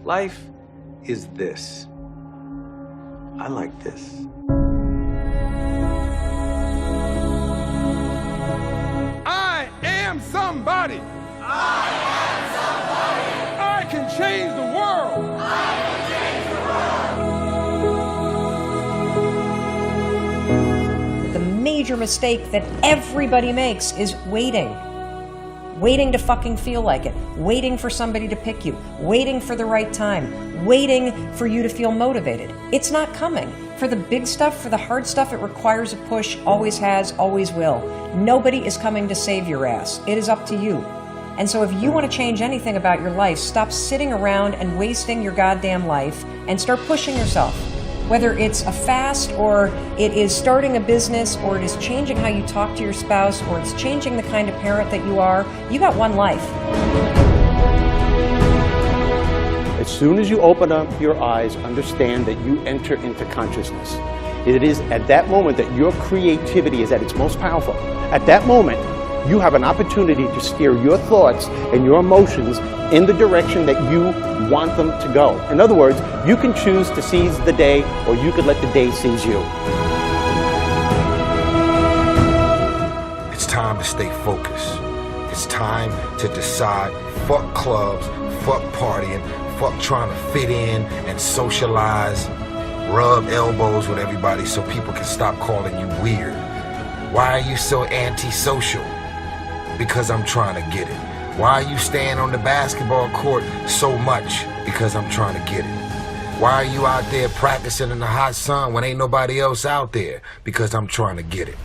Life is this. I like this. I am somebody. I am somebody. I can change the world. I can change the world. The major mistake that everybody makes is waiting. Waiting to fucking feel like it. Waiting for somebody to pick you. Waiting for the right time. Waiting for you to feel motivated. It's not coming. For the big stuff, for the hard stuff, it requires a push, always has, always will. Nobody is coming to save your ass. It is up to you. And so if you want to change anything about your life, stop sitting around and wasting your goddamn life and start pushing yourself. Whether it's a fast, or it is starting a business, or it is changing how you talk to your spouse, or it's changing the kind of parent that you are, you got one life. As soon as you open up your eyes, understand that you enter into consciousness. It is at that moment that your creativity is at its most powerful. At that moment, you have an opportunity to steer your thoughts and your emotions in the direction that you want them to go. In other words, you can choose to seize the day, or you could let the day seize you. It's time to stay focused. It's time to decide, fuck clubs, fuck partying, fuck trying to fit in and socialize, rub elbows with everybody so people can stop calling you weird. Why are you so antisocial? Because I'm trying to get it. Why are you staying on the basketball court so much? Because I'm trying to get it. Why are you out there practicing in the hot sun when ain't nobody else out there? Because I'm trying to get it.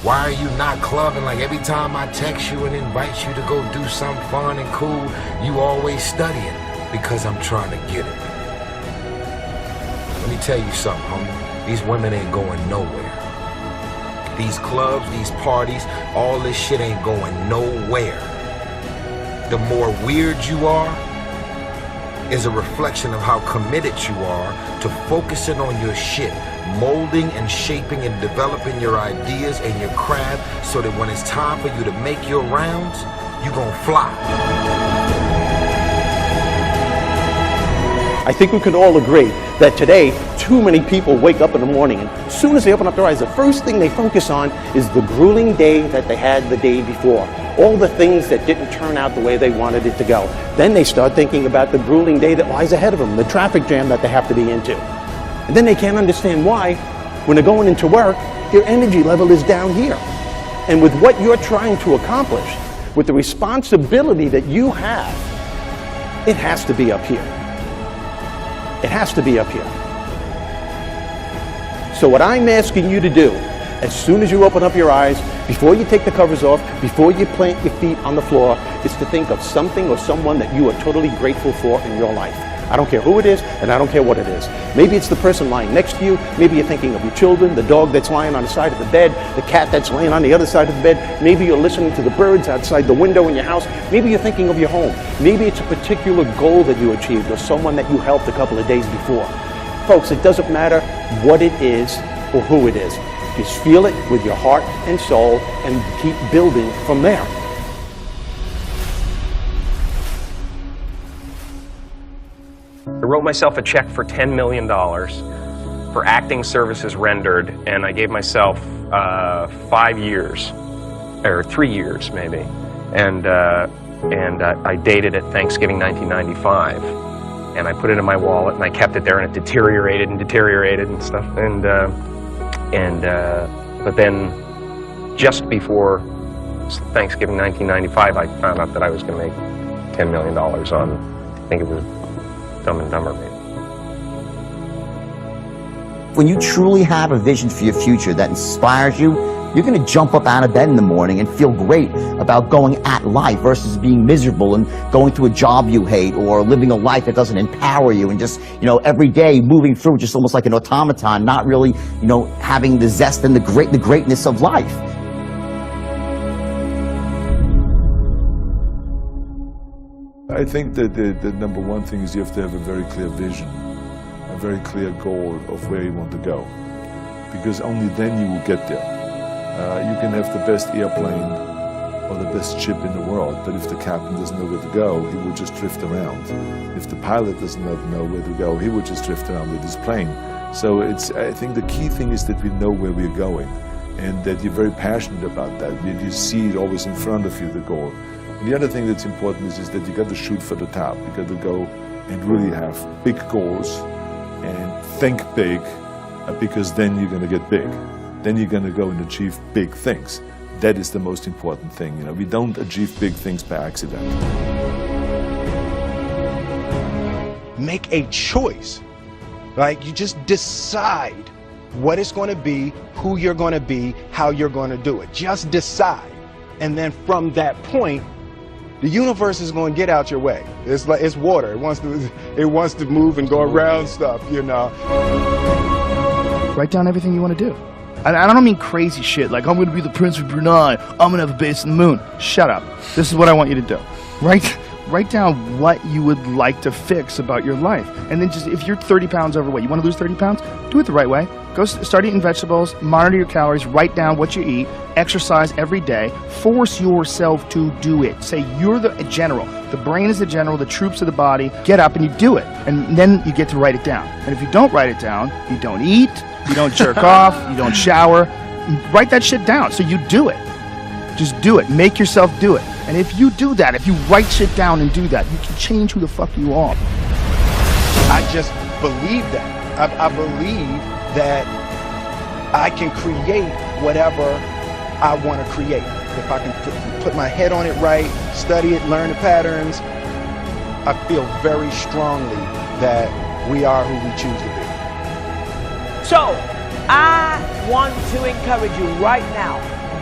Why are you not clubbing like every time I text you and invite you to go do something fun and cool, you always studying? Because I'm trying to get it. Let me tell you something, homie. These women ain't going nowhere. These clubs, these parties, all this shit ain't going nowhere. The more weird you are is a reflection of how committed you are to focusing on your shit, molding and shaping and developing your ideas and your craft so that when it's time for you to make your rounds, you gonna fly. I think we can all agree that today, too many people wake up in the morning, and as soon as they open up their eyes, the first thing they focus on is the grueling day that they had the day before. All the things that didn't turn out the way they wanted it to go. Then they start thinking about the grueling day that lies ahead of them, the traffic jam that they have to be into. And then they can't understand why, when they're going into work, their energy level is down here. And with what you're trying to accomplish, with the responsibility that you have, it has to be up here. It has to be up here. So what I'm asking you to do, as soon as you open up your eyes, before you take the covers off, before you plant your feet on the floor, is to think of something or someone that you are totally grateful for in your life. I don't care who it is, and I don't care what it is. Maybe it's the person lying next to you. Maybe you're thinking of your children, the dog that's lying on the side of the bed, the cat that's laying on the other side of the bed. Maybe you're listening to the birds outside the window in your house. Maybe you're thinking of your home. Maybe it's a particular goal that you achieved or someone that you helped a couple of days before. Folks, it doesn't matter what it is or who it is. Just feel it with your heart and soul and keep building from there. I wrote myself a check for $10 million for acting services rendered, and I gave myself 5 years, or 3 years maybe, and I dated it Thanksgiving 1995, and I put it in my wallet, and I kept it there, and it deteriorated and deteriorated and stuff, but then just before Thanksgiving 1995, I found out that I was going to make $10 million on, I think it was Dumb and Dumber, maybe. When you truly have a vision for your future that inspires you, you're going to jump up out of bed in the morning and feel great about going at life versus being miserable and going to a job you hate or living a life that doesn't empower you and just, every day moving through just almost like an automaton, not really, having the zest and the greatness of life. I think that the number one thing is you have to have a very clear vision, a very clear goal of where you want to go, because only then you will get there. You can have the best airplane, or the best ship in the world, but if the captain doesn't know where to go, he will just drift around. If the pilot doesn't know where to go, he will just drift around with his plane. So I think the key thing is that we know where we're going, and that you're very passionate about that. You see it always in front of you, the goal. And the other thing that's important is that you got to shoot for the top. You got to go and really have big goals and think big, because then you're going to get big. Then you're going to go and achieve big things. That is the most important thing. You know, we don't achieve big things by accident. Make a choice. Like, you just decide what it's going to be, who you're going to be, how you're going to do it. Just decide. And then from that point, the universe is going to get out your way. It's like, it's water. It wants to move and go around stuff, you know. Write down everything you want to do. And I don't mean crazy shit like, I'm going to be the Prince of Brunei, I'm going to have a base on the moon. Shut up. This is what I want you to do. Write down what you would like to fix about your life. And then just, if you're 30 pounds overweight, you want to lose 30 pounds? Do it the right way. Go start eating vegetables, monitor your calories, write down what you eat, exercise every day, force yourself to do it. Say you're the general. The brain is the general, the troops of the body. Get up and you do it. And then you get to write it down. And if you don't write it down, you don't eat, you don't jerk off, you don't shower. Write that shit down so you do it. Just do it. Make yourself do it. And if you do that, if you write shit down and do that, you can change who the fuck you are. I just believe that. I believe that I can create whatever I want to create. If I can put my head on it right, study it, learn the patterns, I feel very strongly that we are who we choose to be. So, I want to encourage you right now,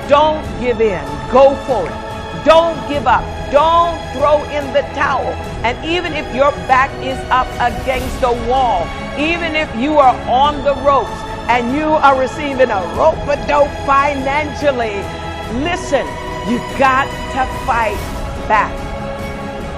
don't give in, go for it. Don't give up, don't throw in the towel. And even if your back is up against the wall, even if you are on the ropes and you are receiving a rope-a-dope financially, listen, you got to fight back.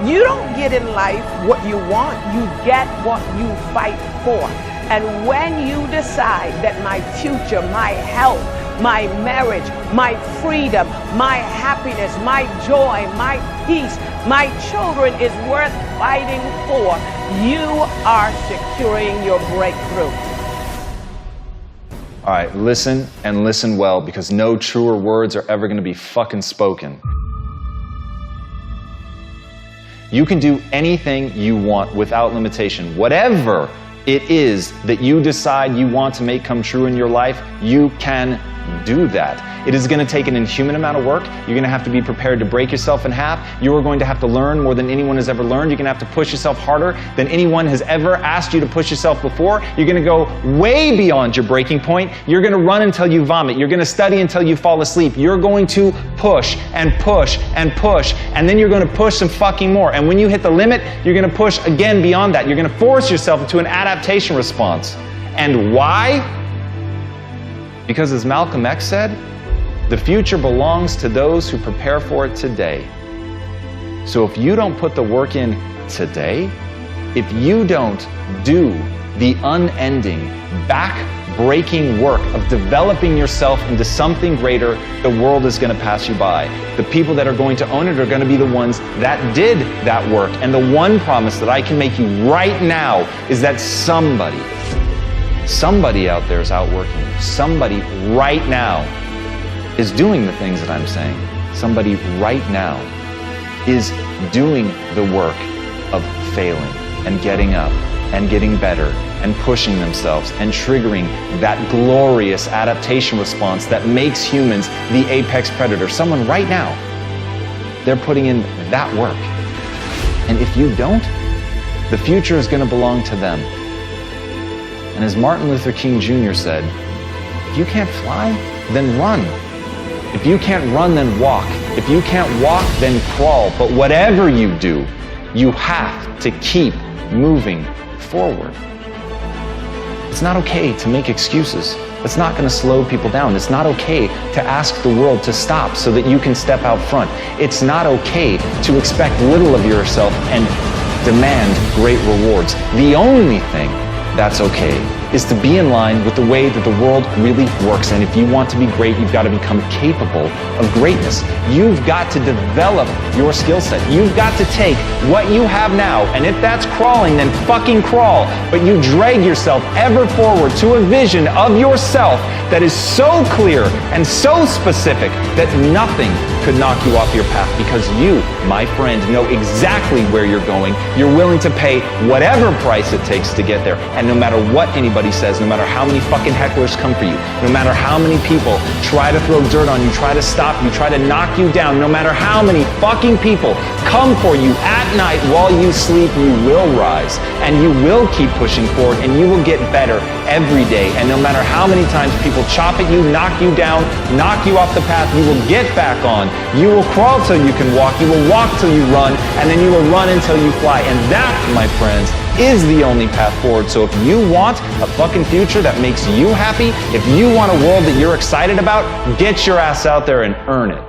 You don't get in life what you want, you get what you fight for. And when you decide that my future, my health, my marriage, my freedom, my happiness, my joy, my peace, my children is worth fighting for, you are securing your breakthrough. All right, listen and listen well, because no truer words are ever going to be fucking spoken. You can do anything you want without limitation. Whatever it is that you decide you want to make come true in your life, you can do that. It is going to take an inhuman amount of work. You're going to have to be prepared to break yourself in half. You are going to have to learn more than anyone has ever learned. You're going to have to push yourself harder than anyone has ever asked you to push yourself before. You're going to go way beyond your breaking point. You're going to run until you vomit. You're going to study until you fall asleep. You're going to push and push and push, and then you're going to push some fucking more. And when you hit the limit, you're going to push again beyond that. You're going to force yourself into an adaptation response. And why? Because as Malcolm X said, the future belongs to those who prepare for it today. So if you don't put the work in today, if you don't do the unending, back-breaking work of developing yourself into something greater, the world is going to pass you by. The people that are going to own it are going to be the ones that did that work. And the one promise that I can make you right now is that somebody out there is outworking you. Somebody right now is doing the things that I'm saying. Somebody right now is doing the work of failing and getting up and getting better and pushing themselves and triggering that glorious adaptation response that makes humans the apex predator. Someone right now, they're putting in that work. And if you don't, the future is going to belong to them. And as Martin Luther King Jr. said, if you can't fly, then run. If you can't run, then walk. If you can't walk, then crawl. But whatever you do, you have to keep moving forward. It's not okay to make excuses. It's not going to slow people down. It's not okay to ask the world to stop so that you can step out front. It's not okay to expect little of yourself and demand great rewards. The only thing that's okay is to be in line with the way that the world really works. And if you want to be great, you've got to become capable of greatness. You've got to develop your skill set. You've got to take what you have now, and if that's crawling, then fucking crawl. But you drag yourself ever forward to a vision of yourself that is so clear and so specific that nothing could knock you off your path, because you, my friend, know exactly where you're going. You're willing to pay whatever price it takes to get there. And no matter what anybody says, no matter how many fucking hecklers come for you, no matter how many people try to throw dirt on you, try to stop you, try to knock you down, no matter how many fucking people come for you at night while you sleep, you will rise and you will keep pushing forward and you will get better every day. And no matter how many times people chop at you, knock you down, knock you off the path, you will get back on. You will crawl till you can walk, you will walk till you run, and then you will run until you fly. And that, my friends, is the only path forward. So if you want a fucking future that makes you happy, if you want a world that you're excited about, get your ass out there and earn it.